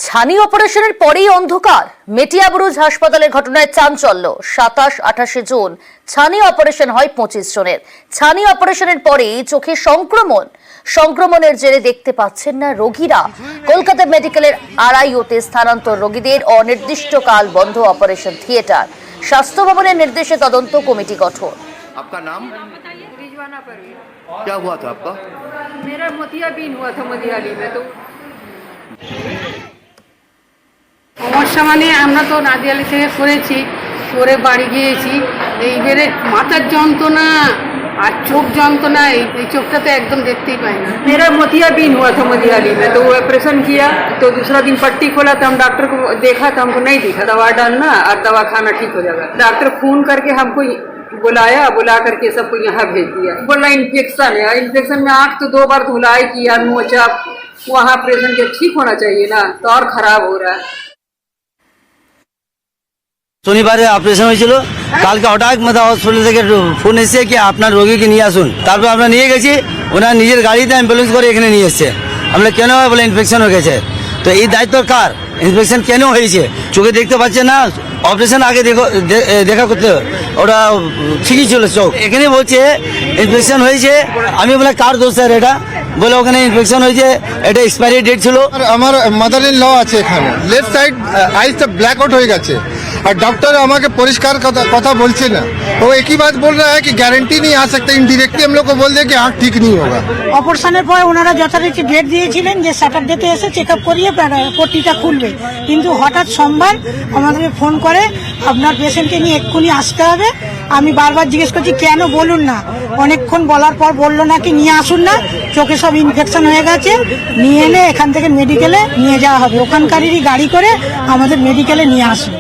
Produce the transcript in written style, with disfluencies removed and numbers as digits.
ছানি অপারেশনের পরেই অন্ধকার। মেটিয়াবুরুজ হাসপাতালের ঘটনায় চাঞ্চল্য। 27-28 জুন ছানি অপারেশন হয় 25 জনের। ছানি অপারেশনের পরেই চোখে সংক্রমণের জেরে দেখতে পাচ্ছেন না রোগীরা। কলকাতা মেডিকেলের আরআইওতে স্থানান্তর রোগীদের। অনির্দিষ্টকাল বন্ধ অপারেশন থিয়েটার। স্বাস্থ্য ভবনের নির্দেশে তদন্ত কমিটি গঠন। आपका नाम? रिजवाना परवीन। क्या हुआ था आपका? मेरा मोतियाबिंद हुआ था मदियाली में। तो সমস্যা মানে আমরা তো নাদিয়ালি থেকে করেছি, করে বাড়ি গিয়েছি। এইবারে মাথার যন্ত্রণা আর চোখ যন্ত্রণা, এই চোখটা তো একদম দেখতেই পাই না। मेरा मोतियाबिंद हुआ था मदियाली में, तो वो ऑपरेशन किया। तो दूसरा दिन पट्टी खोला तो हम डॉक्टर को देखा तो हमको नहीं दिखा। दवा डालना और दवा खाना ठीक हो जाएगा। डॉक्टर फोन करके हमको बुलाया, बुला करके सबको यहाँ भेज दिया। बोला इन्फेक्शन है। इन्फेक्शन में आँख तो 2 बार धुलाई किया, मोचा, वहाँ ऑपरेशन के ठीक होना चाहिए ना, तो और खराब हो रहा है। শনিবারে অপারেশন হয়েছিল। কালকে হঠাৎ মাথা হসপিটাল থেকে ফোন এসেছে কি আপনার রোগীকে নিয়ে আসুন। তারপর আমরা নিয়ে গেছি, ওনার নিজের গাড়িতে অ্যাম্বুলেন্স করে এখানে নিয়ে এসছে। আমরা কেন হয় বলে ইনফেকশন হয়ে গেছে। তো এই দায়িত্ব কার? ইনফেকশন কেন হয়েছে? চোখে দেখতে পাচ্ছে না, অপারেশন আগে দেখা করতে, ওটা ঠিকই ছিল চোখ। এখানে বলছে ইনফেকশন হয়েছে। আমি বলে কার দোষ স্যার এটা? বলে ওখানে ইনফেকশন হয়েছে, এটা এক্সপায়ারি ডেট ছিল। আমার মাদার ইন ল আছে এখানে, লেফট সাইড আইসটা ব্ল্যাক आउट हो গেছে। और डॉक्टर हमारे परिष्कार कथा बोलছে ना, वो एक ही बात बोल रहा है कि गारंटी नहीं आ सकता। इनडायरेक्टली हम लोग को बोल दे कि आँख ठीक नहीं होगा। অপারেশনের পরে ওনারা যথারীতি ডেট দিয়েছিলেন যে স্যাটারডেতে এসে চেক আপ করিয়ে পট্টিটা খুলবে, কিন্তু হঠাৎ সোমবার আমাদেরকে ফোন করে আপনার পেশেন্টকে নিয়ে এক্ষুনি আসতে হবে। আমি বারবার জিজ্ঞেস করছি কেন বলুন না। অনেকক্ষণ বলার পর বললো নাকি নিয়ে আসুন না, চোখে সব ইনফেকশন হয়ে গেছে, নিয়ে এলে এখান থেকে মেডিকেলে নিয়ে যাওয়া হবে। ওখানকারেরই গাড়ি করে আমাদের মেডিকেলে নিয়ে আসবে।